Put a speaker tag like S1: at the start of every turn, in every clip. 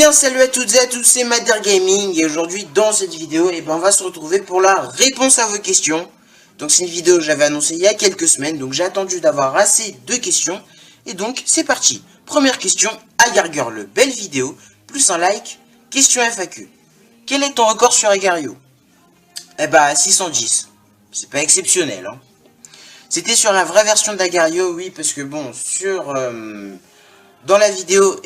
S1: bien salut à toutes et à tous, c'est Madder Gaming et aujourd'hui dans cette vidéo on va se retrouver pour la réponse à vos questions. Donc c'est une vidéo que j'avais annoncée il y a quelques semaines, donc j'ai attendu d'avoir assez de questions et donc c'est parti. Première question, Agargirl, belle vidéo, plus un like, question FAQ. Quel est ton record sur Agario? 610, c'est pas exceptionnel hein. C'était sur la vraie version d'Agario, oui, parce que bon, dans la vidéo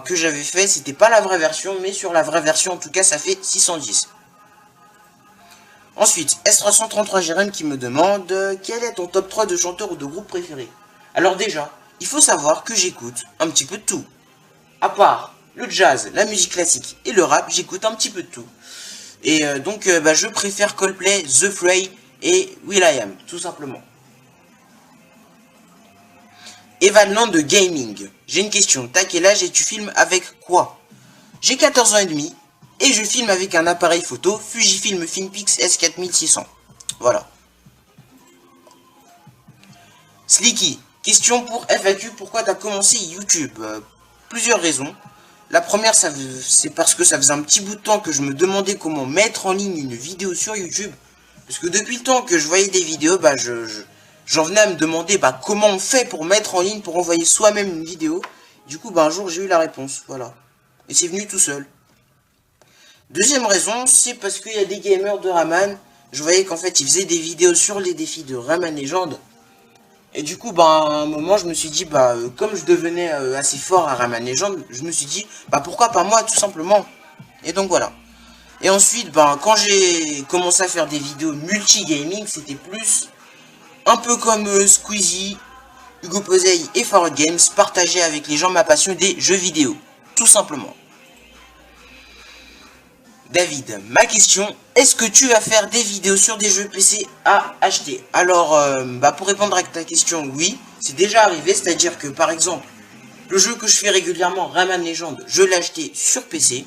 S1: que j'avais fait, c'était pas la vraie version, mais sur la vraie version, en tout cas, ça fait 610. Ensuite, S333 Jérém qui me demande quel est ton top 3 de chanteurs ou de groupes préférés. Alors déjà, il faut savoir que j'écoute un petit peu de tout. À part le jazz, la musique classique et le rap, j'écoute un petit peu de tout. Et je préfère Coldplay, The Fray et will.i.am, tout simplement. Evanland de Gaming. J'ai une question. T'as quel âge et tu filmes avec quoi? J'ai 14 ans et demi et je filme avec un appareil photo Fujifilm Finpix S4600. Voilà. Slicky. Question pour FAQ. Pourquoi t'as commencé YouTube? Plusieurs raisons. La première, c'est parce que ça faisait un petit bout de temps que je me demandais comment mettre en ligne une vidéo sur YouTube. Parce que depuis le temps que je voyais des vidéos, j'en venais à me demander comment on fait pour mettre en ligne, pour envoyer soi-même une vidéo. Du coup, un jour, j'ai eu la réponse, voilà. Et c'est venu tout seul. Deuxième raison, c'est parce qu'il y a des gamers de Rayman. Je voyais qu'en fait, ils faisaient des vidéos sur les défis de Rayman Legend. Et du coup, à un moment, je me suis dit, comme je devenais assez fort à Rayman Legend, je me suis dit, pourquoi pas moi, tout simplement. Et donc, voilà. Et ensuite, quand j'ai commencé à faire des vidéos multi-gaming, c'était plus un peu comme Squeezie, Hugo Posey et Forward Games, partager avec les gens ma passion des jeux vidéo, tout simplement. David, ma question, est-ce que tu vas faire des vidéos sur des jeux PC à acheter? Alors, pour répondre à ta question, oui, c'est déjà arrivé, c'est-à-dire que par exemple, le jeu que je fais régulièrement, Rayman Legend, je l'ai acheté sur PC.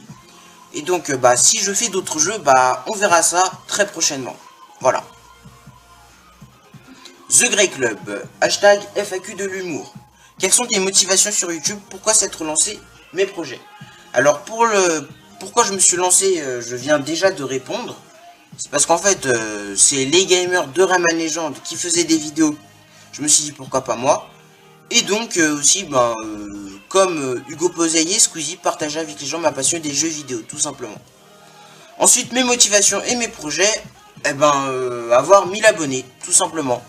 S1: Et donc, si je fais d'autres jeux, on verra ça très prochainement. Voilà. The Grey Club, hashtag FAQ de l'humour. Quelles sont tes motivations sur YouTube? Pourquoi s'être lancé mes projets? Alors, pourquoi je me suis lancé, je viens déjà de répondre. C'est parce qu'en fait, c'est les gamers de Rayman Legend qui faisaient des vidéos. Je me suis dit, pourquoi pas moi? Et donc, aussi, comme Hugo Posey et Squeezie, partager avec les gens ma passion des jeux vidéo, tout simplement. Ensuite, mes motivations et mes projets, avoir 1000 abonnés, tout simplement.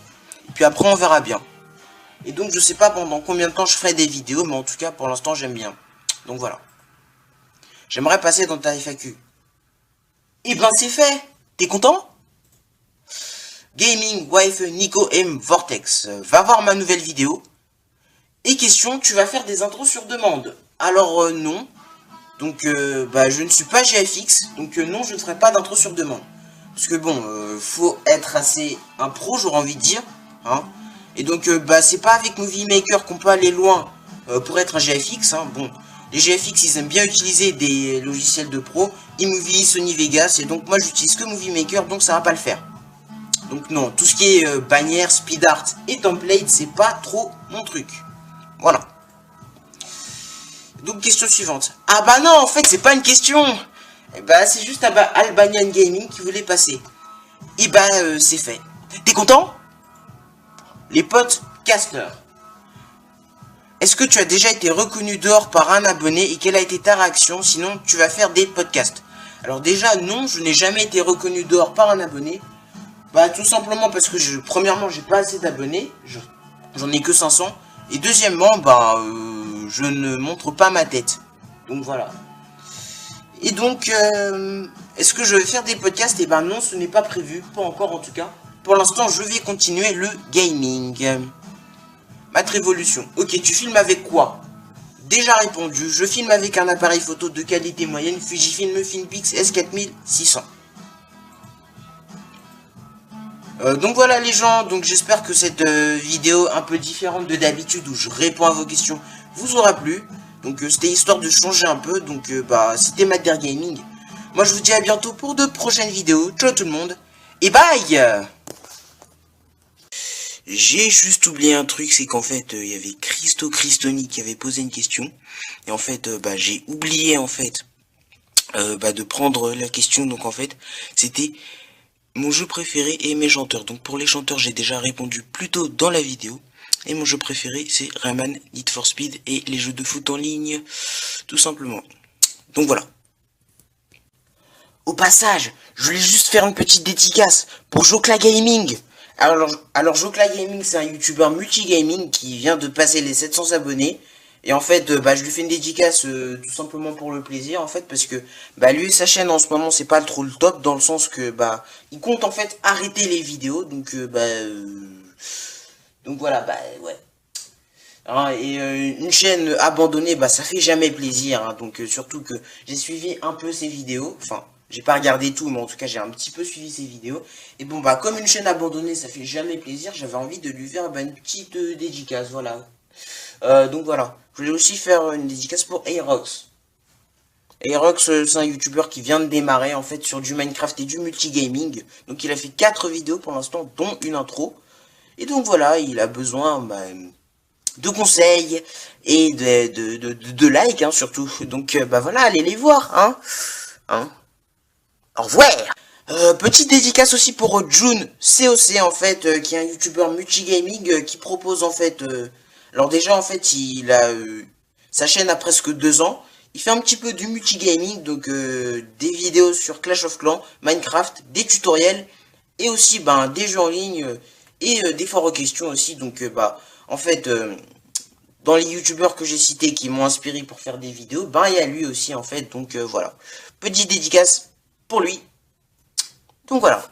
S1: Et puis après, on verra bien. Et donc, je sais pas pendant combien de temps je ferai des vidéos, mais en tout cas, pour l'instant, j'aime bien. Donc voilà. J'aimerais passer dans ta FAQ. C'est fait. T'es content? Gaming, Wife, Nico M, Vortex. Va voir ma nouvelle vidéo. Et question, tu vas faire des intros sur demande? Alors, non. Donc, je ne suis pas GFX. Donc, non, je ne ferai pas d'intro sur demande. Parce que faut être assez un pro, j'aurais envie de dire. Hein. Et donc, c'est pas avec Movie Maker qu'on peut aller loin pour être un GFX. Hein. Bon, les GFX, ils aiment bien utiliser des logiciels de pro, iMovie, Sony Vegas. Et donc, moi, j'utilise que Movie Maker, donc ça va pas le faire. Donc, non, tout ce qui est bannière, speed art et template, c'est pas trop mon truc. Voilà. Donc, question suivante. Non, en fait, c'est pas une question. C'est juste Albanian Gaming qui voulait passer. C'est fait. T'es content? Les potes Caster. Est-ce que tu as déjà été reconnu dehors par un abonné et quelle a été ta réaction? Sinon, tu vas faire des podcasts. Alors déjà, non, je n'ai jamais été reconnu dehors par un abonné. Tout simplement parce que premièrement, j'ai pas assez d'abonnés. J'en ai que 500. Et deuxièmement, je ne montre pas ma tête. Donc voilà. Et donc, est-ce que je vais faire des podcasts? Non, ce n'est pas prévu. Pas encore en tout cas. Pour l'instant, je vais continuer le gaming. Math Révolution. Ok, tu filmes avec quoi? Déjà répondu. Je filme avec un appareil photo de qualité moyenne Fujifilm Finpix S4600. Donc voilà les gens. Donc j'espère que cette vidéo un peu différente de d'habitude où je réponds à vos questions vous aura plu. Donc c'était histoire de changer un peu. Donc c'était Madder Gaming. Moi je vous dis à bientôt pour de prochaines vidéos. Ciao tout le monde. Et bye. J'ai juste oublié un truc, c'est qu'en fait, il y avait Christoni qui avait posé une question. Et en fait, j'ai oublié, en fait, de prendre la question. Donc en fait, c'était mon jeu préféré et mes chanteurs. Donc pour les chanteurs, j'ai déjà répondu plus tôt dans la vidéo. Et mon jeu préféré, c'est Rayman, Need for Speed et les jeux de foot en ligne, tout simplement. Donc voilà. Au passage, je voulais juste faire une petite dédicace pour Jokla Gaming. Alors Jokla Gaming, c'est un youtubeur multigaming qui vient de passer les 700 abonnés. Et en fait, je lui fais une dédicace tout simplement pour le plaisir, en fait, parce que lui et sa chaîne en ce moment, c'est pas trop le top, dans le sens que il compte en fait arrêter les vidéos, donc donc voilà, ouais. Hein, et une chaîne abandonnée, ça fait jamais plaisir, hein, donc surtout que j'ai suivi un peu ses vidéos, enfin, j'ai pas regardé tout, mais en tout cas j'ai un petit peu suivi ses vidéos, et bon comme une chaîne abandonnée, ça fait jamais plaisir, j'avais envie de lui faire une petite dédicace, voilà. Donc voilà, je voulais aussi faire une dédicace pour Aerox. Aerox, c'est un youtubeur qui vient de démarrer en fait sur du Minecraft et du multigaming, donc il a fait 4 vidéos pour l'instant, dont une intro, et donc voilà, il a besoin de conseils et de likes, hein, surtout. Donc voilà, allez les voir, hein. Au revoir. Petite dédicace aussi pour June COC en fait, qui est un youtubeur multigaming qui propose en fait. Alors déjà en fait, il a sa chaîne a presque 2 ans. Il fait un petit peu du multigaming, donc des vidéos sur Clash of Clans, Minecraft, des tutoriels et aussi des jeux en ligne et des foires aux questions aussi. Donc en fait, dans les youtubeurs que j'ai cités qui m'ont inspiré pour faire des vidéos, il y a lui aussi en fait. Donc voilà, petite dédicace pour lui. Donc voilà.